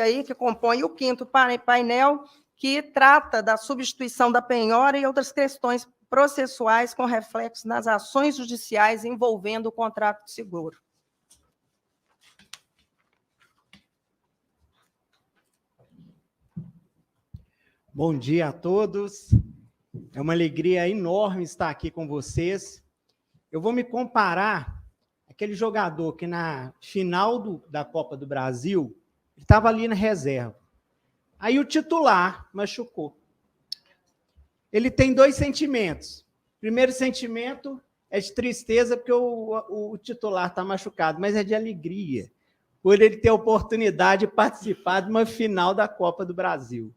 aí, que compõe o 5º painel, que trata da substituição da penhora e outras questões processuais com reflexo nas ações judiciais envolvendo o contrato de seguro. Bom dia a todos. É uma alegria enorme estar aqui com vocês. Eu vou me comparar àquele jogador que na final da Copa do Brasil estava ali na reserva. Aí o titular machucou. Ele tem 2 sentimentos. O primeiro sentimento é de tristeza porque o titular está machucado, mas é de alegria por ele ter a oportunidade de participar de uma final da Copa do Brasil.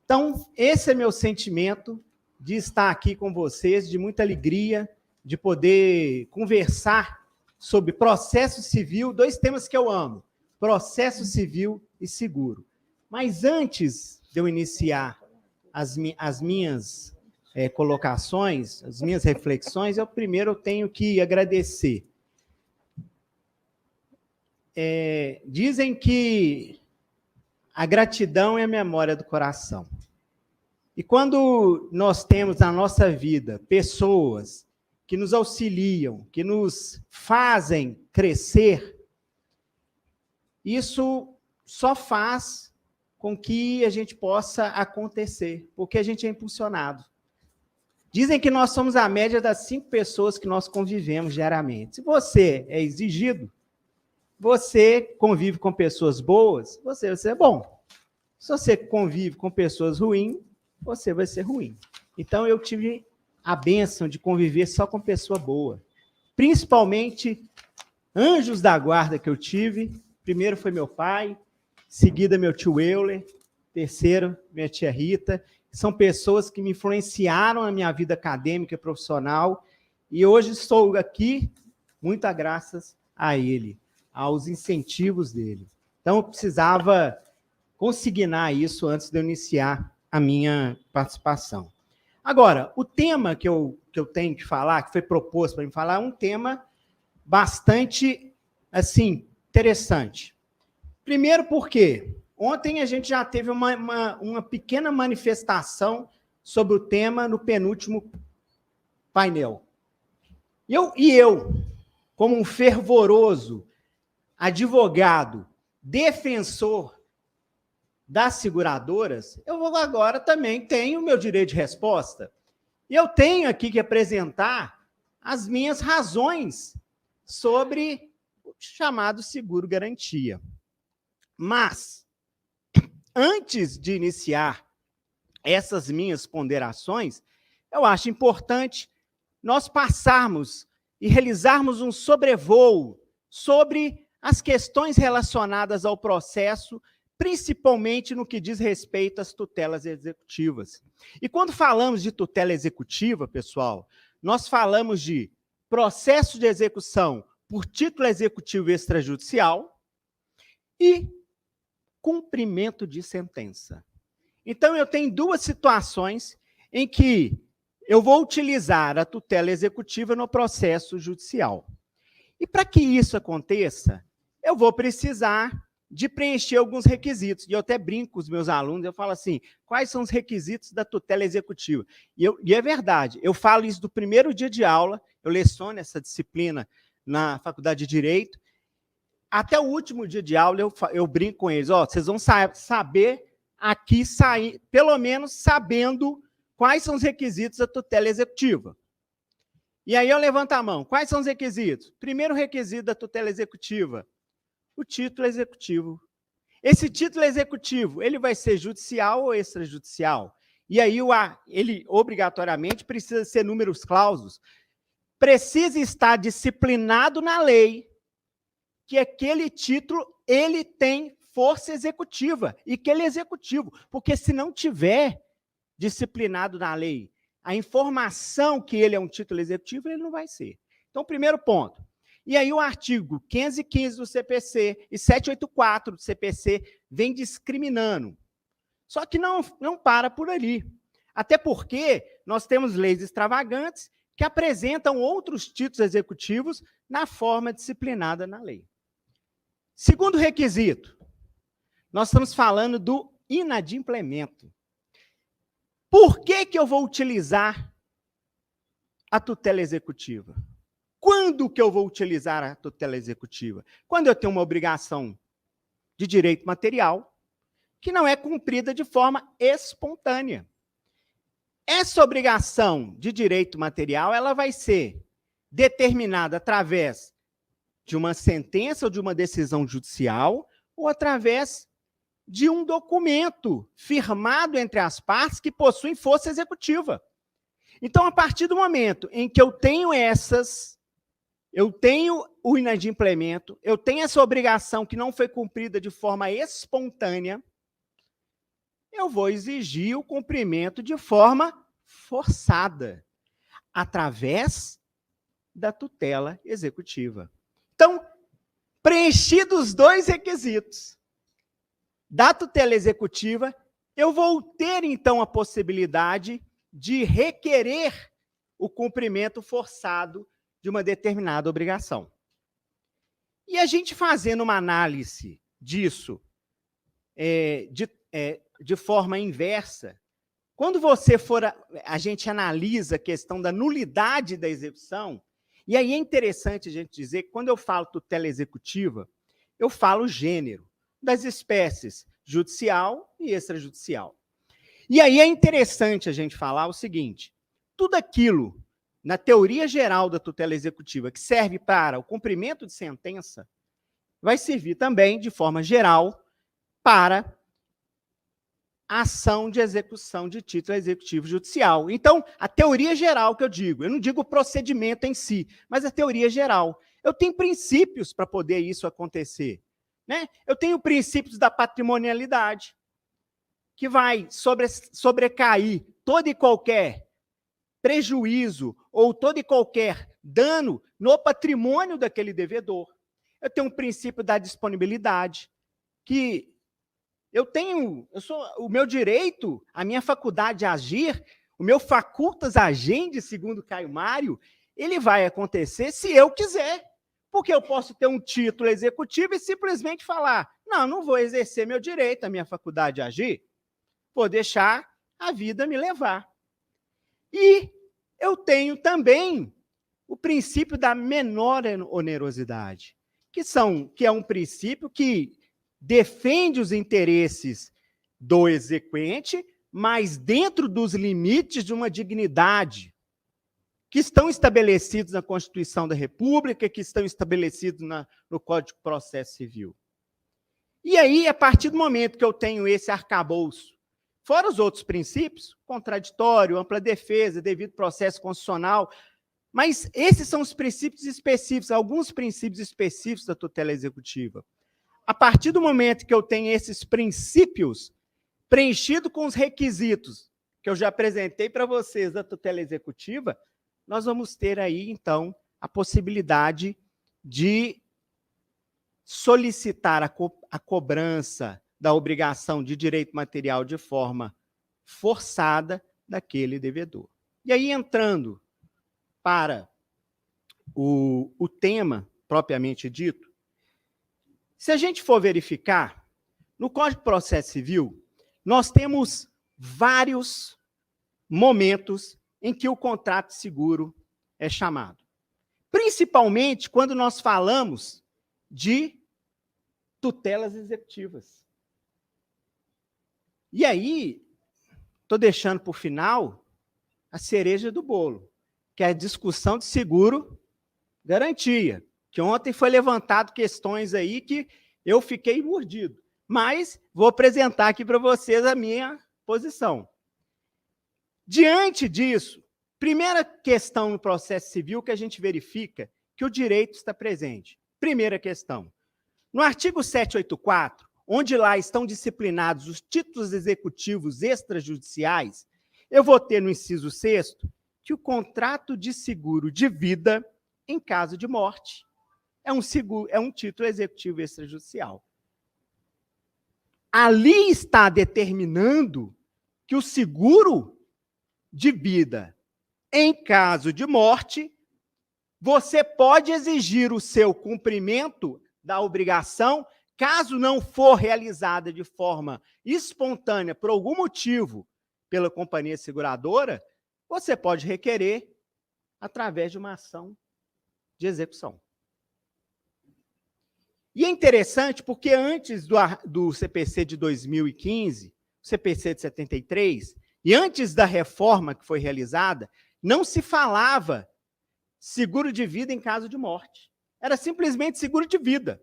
Então, esse é meu sentimento de estar aqui com vocês, de muita alegria, de poder conversar sobre processo civil, 2 temas que eu amo, processo civil e seguro. Mas antes de eu iniciar as minhas colocações, as minhas reflexões, eu primeiro tenho que agradecer. Dizem que a gratidão é a memória do coração. E quando nós temos na nossa vida pessoas que nos auxiliam, que nos fazem crescer, isso só faz com que a gente possa acontecer, porque a gente é impulsionado. Dizem que nós somos a média das 5 pessoas que nós convivemos diariamente. Se você é exigido, você convive com pessoas boas, você vai ser bom. Se você convive com pessoas ruins, você vai ser ruim. Então, eu tive a bênção de conviver só com pessoa boa. Principalmente anjos da guarda que eu tive. Primeiro foi meu pai, seguida meu tio Euler, terceiro minha tia Rita. São pessoas que me influenciaram na minha vida acadêmica e profissional. E hoje estou aqui, muito graças a ele, aos incentivos dele. Então, eu precisava consignar isso antes de eu iniciar a minha participação. Agora, o tema que eu tenho que falar, que foi proposto para mim falar, é um tema bastante, assim, interessante. Primeiro porque ontem a gente já teve uma pequena manifestação sobre o tema no penúltimo painel. E eu, como um fervoroso advogado, defensor das seguradoras, eu agora também tenho o meu direito de resposta. E eu tenho aqui que apresentar as minhas razões sobre o chamado seguro-garantia. Mas, antes de iniciar essas minhas ponderações, eu acho importante nós passarmos e realizarmos um sobrevoo sobre as questões relacionadas ao processo, principalmente no que diz respeito às tutelas executivas. E quando falamos de tutela executiva, pessoal, nós falamos de processo de execução por título executivo extrajudicial e cumprimento de sentença. Então, eu tenho 2 situações em que eu vou utilizar a tutela executiva no processo judicial. E para que isso aconteça, eu vou precisar de preencher alguns requisitos. E eu até brinco com os meus alunos, eu falo assim, quais são os requisitos da tutela executiva? E é verdade, eu falo isso do primeiro dia de aula, eu leciono essa disciplina na Faculdade de Direito, até o último dia de aula eu brinco com eles, vocês vão saber aqui sair, pelo menos sabendo quais são os requisitos da tutela executiva. E aí eu levanto a mão, quais são os requisitos? Primeiro requisito da tutela executiva, o título executivo. Esse título executivo, ele vai ser judicial ou extrajudicial? E aí ele obrigatoriamente precisa ser números clausos. Precisa estar disciplinado na lei que aquele título ele tem força executiva e que ele é executivo, porque se não tiver disciplinado na lei a informação que ele é um título executivo, ele não vai ser. Então, primeiro ponto. E aí o artigo 515 do CPC e 784 do CPC vem discriminando. Só que não para por ali. Até porque nós temos leis extravagantes que apresentam outros títulos executivos na forma disciplinada na lei. Segundo requisito, nós estamos falando do inadimplemento. Por que eu vou utilizar a tutela executiva? Quando que eu vou utilizar a tutela executiva? Quando eu tenho uma obrigação de direito material que não é cumprida de forma espontânea. Essa obrigação de direito material, ela vai ser determinada através de uma sentença ou de uma decisão judicial ou através de um documento firmado entre as partes que possuem força executiva. Então, a partir do momento em que eu tenho o inadimplemento, eu tenho essa obrigação que não foi cumprida de forma espontânea, eu vou exigir o cumprimento de forma forçada, através da tutela executiva. Então, preenchidos os dois requisitos da tutela executiva, eu vou ter, então, a possibilidade de requerer o cumprimento forçado de uma determinada obrigação. E a gente fazendo uma análise disso de forma inversa, quando a gente analisa a questão da nulidade da execução, e aí é interessante a gente dizer que quando eu falo tutela executiva, eu falo gênero das espécies judicial e extrajudicial. E aí é interessante a gente falar o seguinte, tudo aquilo, na teoria geral da tutela executiva, que serve para o cumprimento de sentença, vai servir também, de forma geral, para a ação de execução de título executivo judicial. Então, a teoria geral que eu não digo o procedimento em si, mas a teoria geral. Eu tenho princípios para poder isso acontecer. Né? Eu tenho princípios da patrimonialidade, que vai sobrecair todo e qualquer prejuízo ou todo e qualquer dano no patrimônio daquele devedor. Eu tenho um princípio da disponibilidade, que o meu direito, a minha faculdade de agir, o meu facultas agendi, segundo Caio Mário, ele vai acontecer se eu quiser. Porque eu posso ter um título executivo e simplesmente falar, não vou exercer meu direito, a minha faculdade de agir, vou deixar a vida me levar. E eu tenho também o princípio da menor onerosidade, que é um princípio que defende os interesses do exequente, mas dentro dos limites de uma dignidade que estão estabelecidos na Constituição da República, que estão estabelecidos no Código de Processo Civil. E aí, a partir do momento que eu tenho esse arcabouço, fora os outros princípios, contraditório, ampla defesa, devido processo constitucional, mas esses são os princípios específicos, alguns princípios específicos da tutela executiva. A partir do momento que eu tenho esses princípios preenchidos com os requisitos que eu já apresentei para vocês da tutela executiva, nós vamos ter aí, então, a possibilidade de solicitar a cobrança da obrigação de direito material de forma forçada daquele devedor. E aí, entrando para o tema propriamente dito, se a gente for verificar, no Código de Processo Civil, nós temos vários momentos em que o contrato de seguro é chamado. Principalmente quando nós falamos de tutelas executivas. E aí, estou deixando para o final a cereja do bolo, que é a discussão de seguro garantia, que ontem foi levantado questões aí que eu fiquei mordido. Mas vou apresentar aqui para vocês a minha posição. Diante disso, primeira questão no processo civil que a gente verifica que o direito está presente. Primeira questão. No artigo 784, onde lá estão disciplinados os títulos executivos extrajudiciais, eu vou ter no inciso 6º que o contrato de seguro de vida em caso de morte é um título executivo extrajudicial. Ali está determinando que o seguro de vida em caso de morte, você pode exigir o seu cumprimento da obrigação caso não for realizada de forma espontânea, por algum motivo, pela companhia seguradora, você pode requerer através de uma ação de execução. E é interessante porque antes do CPC de 2015, CPC de 73, e antes da reforma que foi realizada, não se falava seguro de vida em caso de morte. Era simplesmente seguro de vida.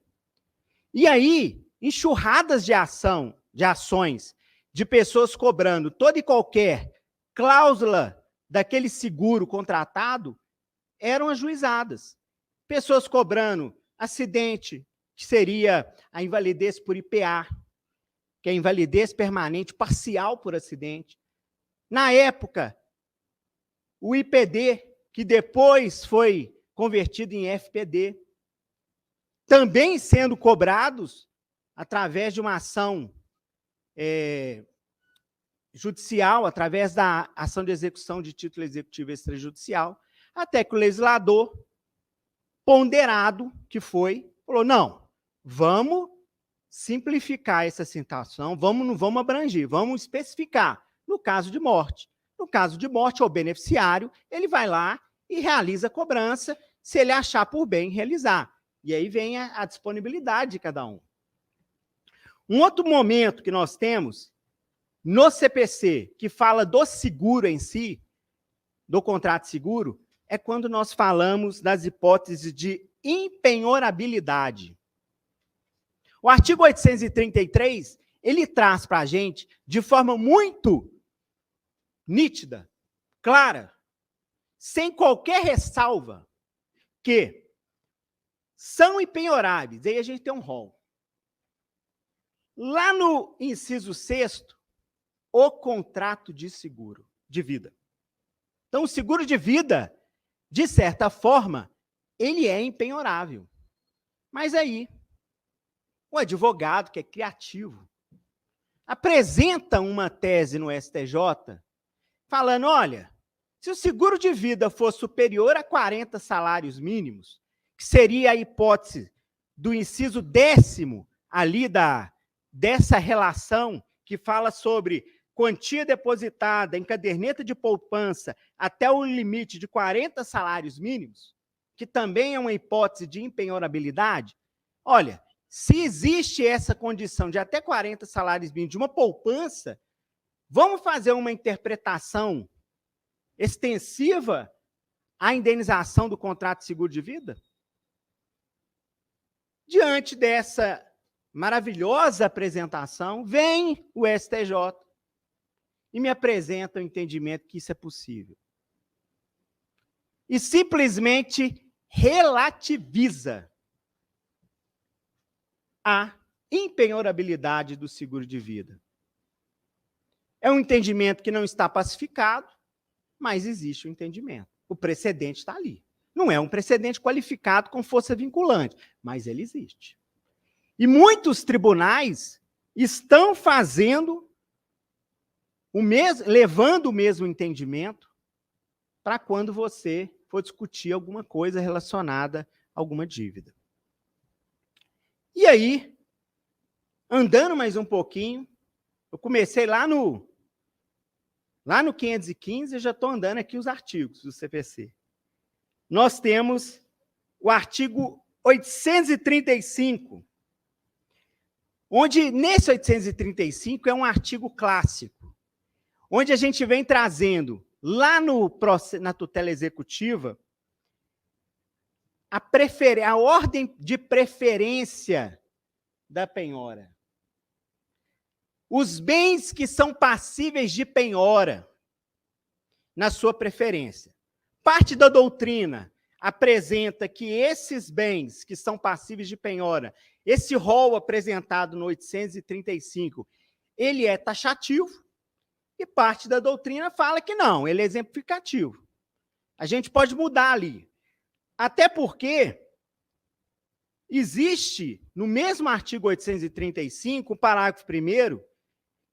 E aí, enxurradas de ações de pessoas cobrando toda e qualquer cláusula daquele seguro contratado eram ajuizadas. Pessoas cobrando acidente, que seria a invalidez por IPA, que é a invalidez permanente parcial por acidente. Na época, o IPD, que depois foi convertido em FPD, também sendo cobrados através de uma ação judicial, através da ação de execução de título executivo extrajudicial, até que o legislador, ponderado que foi, falou, não, vamos simplificar essa situação, não vamos abranger, vamos especificar, no caso de morte. No caso de morte, o beneficiário, ele vai lá e realiza a cobrança, se ele achar por bem realizar. E aí vem a disponibilidade de cada um. Um outro momento que nós temos no CPC, que fala do seguro em si, do contrato seguro, é quando nós falamos das hipóteses de impenhorabilidade. O artigo 833, ele traz para a gente, de forma muito nítida, clara, sem qualquer ressalva, que são impenhoráveis. Aí a gente tem um rol. Lá no inciso 6º, o contrato de seguro de vida. Então, o seguro de vida, de certa forma, ele é impenhorável. Mas aí, o advogado, que é criativo, apresenta uma tese no STJ, falando, olha, se o seguro de vida for superior a 40 salários mínimos, que seria a hipótese do inciso 10º ali dessa relação que fala sobre quantia depositada em caderneta de poupança até o limite de 40 salários mínimos, que também é uma hipótese de impenhorabilidade. Olha, se existe essa condição de até 40 salários mínimos de uma poupança, vamos fazer uma interpretação extensiva à indenização do contrato de seguro de vida? Diante dessa maravilhosa apresentação, vem o STJ e me apresenta o entendimento que isso é possível. E simplesmente relativiza a impenhorabilidade do seguro de vida. É um entendimento que não está pacificado, mas existe um entendimento. O precedente está ali. Não é um precedente qualificado com força vinculante, mas ele existe. E muitos tribunais estão fazendo levando o mesmo entendimento para quando você for discutir alguma coisa relacionada a alguma dívida. E aí, andando mais um pouquinho, eu comecei lá no 515 e já estou andando aqui os artigos do CPC. Nós temos o artigo 835, onde, nesse 835, é um artigo clássico, onde a gente vem trazendo, lá na tutela executiva, a ordem de preferência da penhora. Os bens que são passíveis de penhora, na sua preferência. Parte da doutrina apresenta que esses bens que são passíveis de penhora, esse rol apresentado no 835, ele é taxativo, e parte da doutrina fala que não, ele é exemplificativo. A gente pode mudar ali. Até porque existe, no mesmo artigo 835, o parágrafo 1º,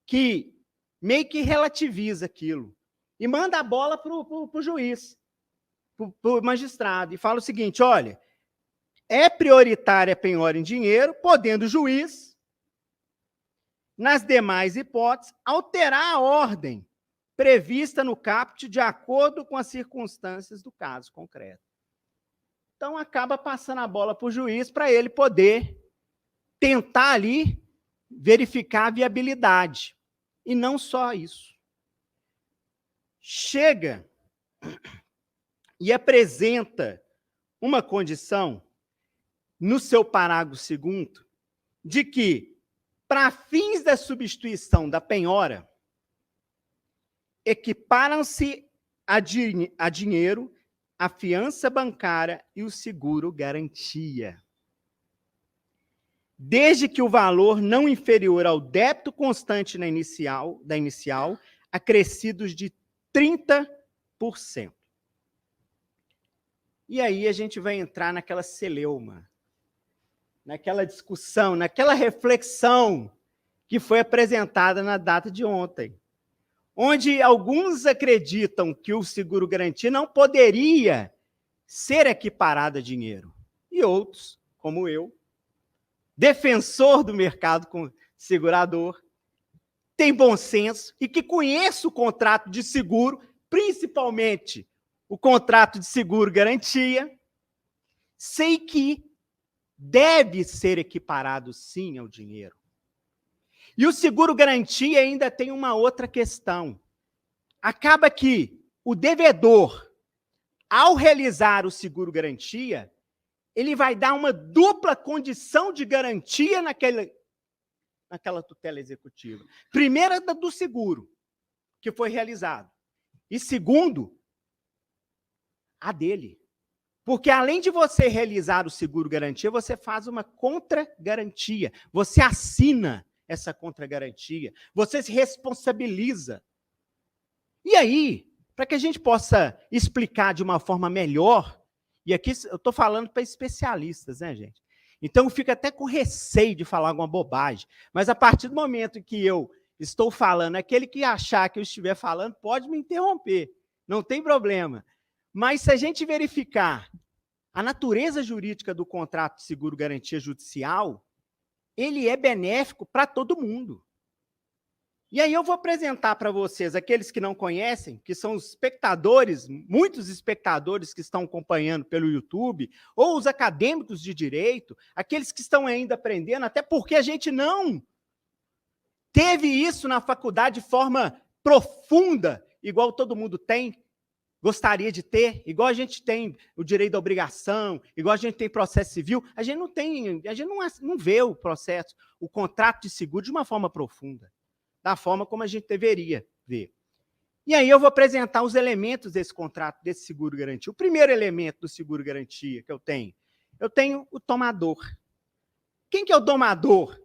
que meio que relativiza aquilo e manda a bola para o juiz, para o magistrado, e fala o seguinte, olha, é prioritária a penhora em dinheiro, podendo o juiz, nas demais hipóteses, alterar a ordem prevista no caput de acordo com as circunstâncias do caso concreto. Então, acaba passando a bola para o juiz para ele poder tentar ali verificar a viabilidade. E não só isso. Chega e apresenta uma condição no seu parágrafo 2º de que, para fins da substituição da penhora, equiparam-se a dinheiro a fiança bancária e o seguro garantia, desde que o valor não inferior ao débito constante da inicial, acrescidos de 30%. E aí a gente vai entrar naquela celeuma, naquela discussão, naquela reflexão que foi apresentada na data de ontem, onde alguns acreditam que o seguro-garantia não poderia ser equiparado a dinheiro. E outros, como eu, defensor do mercado segurador, tem bom senso e que conheço o contrato de seguro, principalmente o contrato de seguro-garantia, sei que deve ser equiparado, sim, ao dinheiro. E o seguro-garantia ainda tem uma outra questão. Acaba que o devedor, ao realizar o seguro-garantia, ele vai dar uma dupla condição de garantia naquela tutela executiva. Primeira, do seguro, que foi realizado. E segundo, a dele. Porque, além de você realizar o seguro-garantia, você faz uma contra-garantia. Você assina essa contra-garantia. Você se responsabiliza. E aí, para que a gente possa explicar de uma forma melhor, e aqui eu estou falando para especialistas, né, gente? Então, eu fico até com receio de falar alguma bobagem. Mas, a partir do momento que eu estou falando, aquele que achar que eu estiver falando, pode me interromper. Não tem problema. Mas, se a gente verificar a natureza jurídica do contrato de seguro-garantia judicial, ele é benéfico para todo mundo. E aí eu vou apresentar para vocês, aqueles que não conhecem, que são os espectadores, muitos espectadores que estão acompanhando pelo YouTube, ou os acadêmicos de direito, aqueles que estão ainda aprendendo, até porque a gente não teve isso na faculdade de forma profunda, igual todo mundo tem, gostaria de ter, igual a gente tem o direito da obrigação, igual a gente tem processo civil, a gente não vê o processo, o contrato de seguro de uma forma profunda, da forma como a gente deveria ver. E aí eu vou apresentar os elementos desse contrato, desse seguro-garantia. O primeiro elemento do seguro-garantia que eu tenho o tomador. Quem que é o domador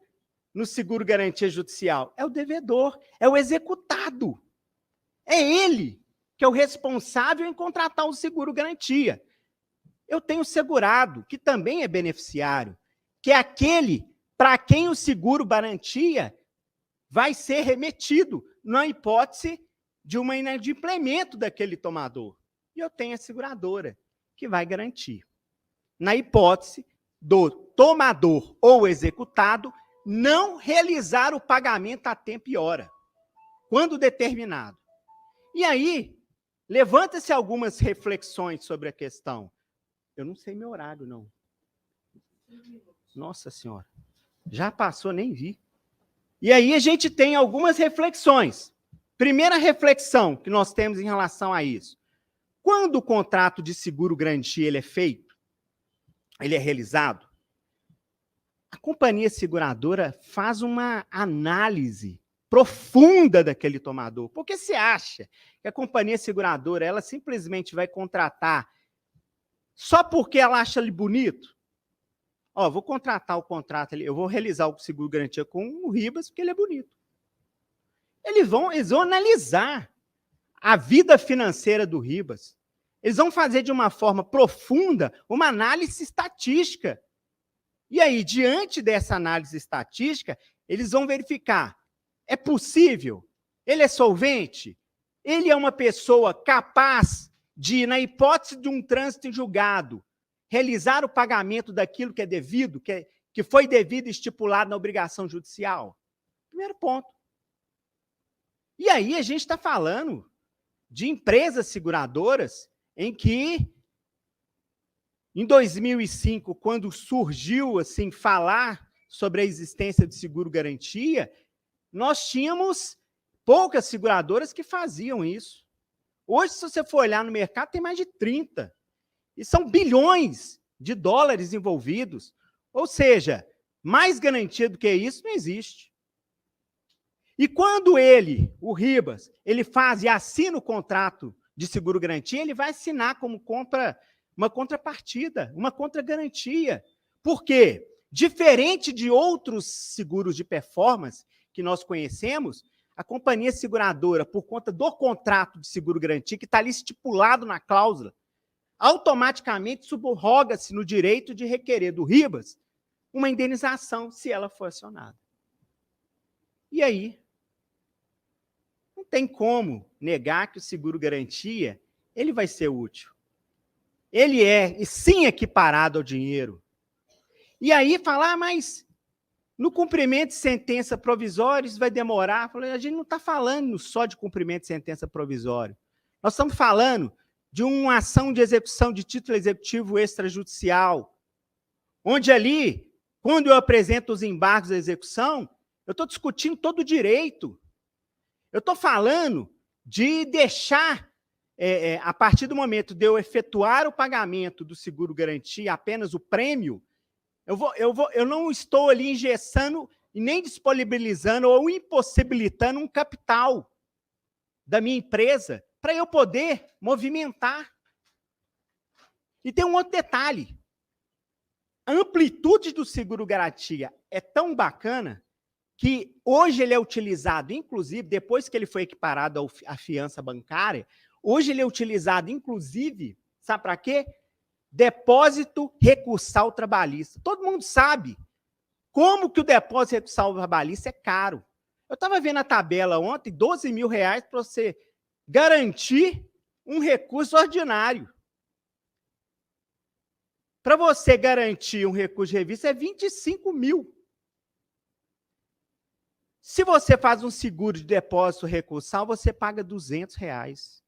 no seguro-garantia judicial? É o devedor, é o executado. É ele que é o responsável em contratar o seguro-garantia. Eu tenho o segurado, que também é beneficiário, que é aquele para quem o seguro-garantia vai ser remetido na hipótese de um inadimplemento daquele tomador. E eu tenho a seguradora, que vai garantir. Na hipótese do tomador ou executado não realizar o pagamento a tempo e hora, quando determinado. E aí, levanta-se algumas reflexões sobre a questão. Eu não sei meu horário, não. Nossa Senhora. Já passou, nem vi. E aí a gente tem algumas reflexões. Primeira reflexão que nós temos em relação a isso. Quando o contrato de seguro-garantia ele é feito, ele é realizado, a companhia seguradora faz uma análise profunda daquele tomador. Porque se acha que a companhia seguradora ela simplesmente vai contratar só porque ela acha ele bonito? Ó, vou contratar o contrato ali, eu vou realizar o seguro-garantia com o Ribas porque ele é bonito. Eles vão analisar a vida financeira do Ribas. Eles vão fazer de uma forma profunda uma análise estatística. E aí, diante dessa análise estatística, eles vão verificar: é possível? Ele é solvente? Ele é uma pessoa capaz de, na hipótese de um trânsito em julgado, realizar o pagamento daquilo que é devido, que foi devido e estipulado na obrigação judicial? Primeiro ponto. E aí a gente está falando de empresas seguradoras em que, em 2005, quando surgiu assim falar sobre a existência de seguro-garantia, nós tínhamos poucas seguradoras que faziam isso. Hoje, se você for olhar no mercado, tem mais de 30. E são bilhões de dólares envolvidos. Ou seja, mais garantia do que isso não existe. E quando ele, o Ribas, ele faz e assina o contrato de seguro-garantia, ele vai assinar como uma contrapartida, uma contragarantia. Por quê? Diferente de outros seguros de performance que nós conhecemos, a companhia seguradora, por conta do contrato de seguro-garantia, que está ali estipulado na cláusula, automaticamente subroga-se no direito de requerer do Ribas uma indenização, se ela for acionada. E aí? Não tem como negar que o seguro-garantia ele vai ser útil. Ele é, e sim, equiparado ao dinheiro. E aí falar, mas no cumprimento de sentença provisória isso vai demorar. A gente não está falando só de cumprimento de sentença provisória. Nós estamos falando de uma ação de execução de título executivo extrajudicial, onde ali, quando eu apresento os embargos da execução, eu estou discutindo todo o direito. Eu estou falando de deixar, a partir do momento de eu efetuar o pagamento do seguro-garantia, apenas o prêmio, eu não estou ali engessando e nem disponibilizando ou impossibilitando um capital da minha empresa para eu poder movimentar. E tem um outro detalhe. A amplitude do seguro-garantia é tão bacana que hoje ele é utilizado, inclusive, depois que ele foi equiparado à fiança bancária, hoje ele é utilizado, inclusive, sabe para quê? Depósito recursal trabalhista. Todo mundo sabe como que o depósito recursal trabalhista é caro. Eu estava vendo a tabela ontem, R$12 mil para você garantir um recurso ordinário. Para você garantir um recurso de revista é 25 mil. Se você faz um seguro de depósito recursal, você paga R$200.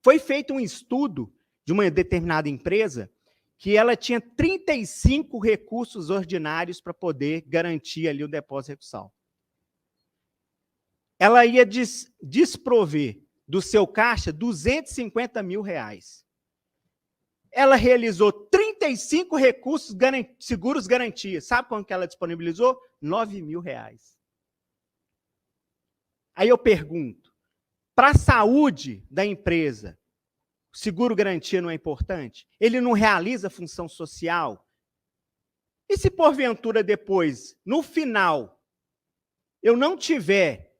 Foi feito um estudo de uma determinada empresa que ela tinha 35 recursos ordinários para poder garantir ali o depósito recursal. Ela ia desprover do seu caixa R$250 mil. Ela realizou 35 recursos seguros garantia. Sabe quanto que ela disponibilizou? R$9 mil. Aí eu pergunto, para a saúde da empresa, o seguro-garantia não é importante? Ele não realiza função social? E se porventura depois, no final, eu não tiver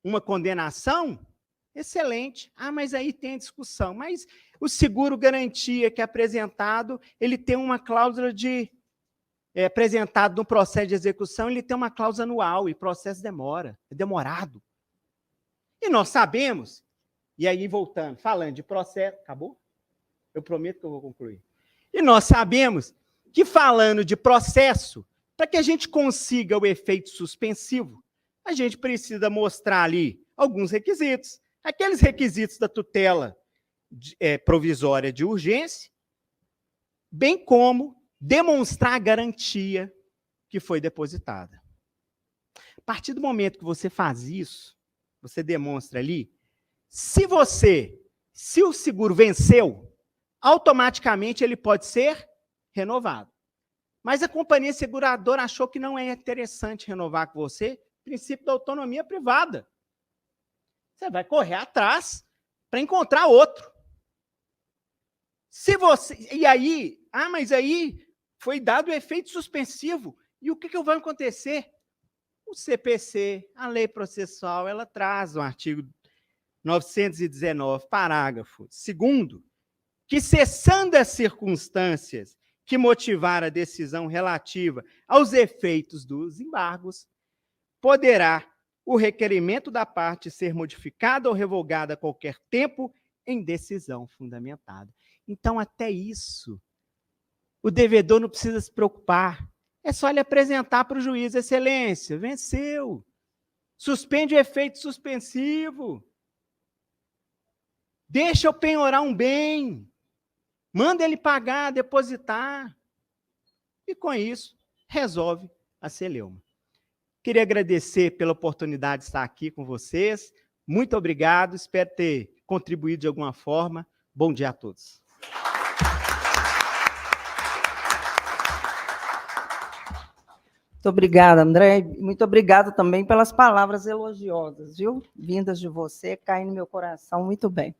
uma condenação, excelente. Ah, mas aí tem a discussão. Mas o seguro-garantia que é apresentado, ele tem uma cláusula apresentado no processo de execução, ele tem uma cláusula anual e o processo demora, é demorado. E nós sabemos, e aí voltando, falando de processo, acabou? Eu prometo que eu vou concluir. E nós sabemos que falando de processo, para que a gente consiga o efeito suspensivo, a gente precisa mostrar ali alguns requisitos. Aqueles requisitos da tutela provisória de urgência, bem como demonstrar a garantia que foi depositada. A partir do momento que você faz isso, você demonstra ali, se o seguro venceu, automaticamente ele pode ser renovado. Mas a companhia seguradora achou que não é interessante renovar com você, princípio da autonomia privada. Você vai correr atrás para encontrar outro. Mas aí foi dado o efeito suspensivo. E o que vai acontecer? O CPC, a lei processual, ela traz no artigo 919, parágrafo 2º, que cessando as circunstâncias que motivaram a decisão relativa aos efeitos dos embargos, poderá o requerimento da parte ser modificado ou revogado a qualquer tempo em decisão fundamentada. Então, até isso O devedor não precisa se preocupar. É só ele apresentar para o juiz, excelência, venceu. Suspende o efeito suspensivo. Deixa eu penhorar um bem. Manda ele pagar, depositar. E com isso, resolve a celeuma. Queria agradecer pela oportunidade de estar aqui com vocês. Muito obrigado, espero ter contribuído de alguma forma. Bom dia a todos. Muito obrigada, André. Muito obrigada também pelas palavras elogiosas, viu? Vindas de você, caem no meu coração muito bem.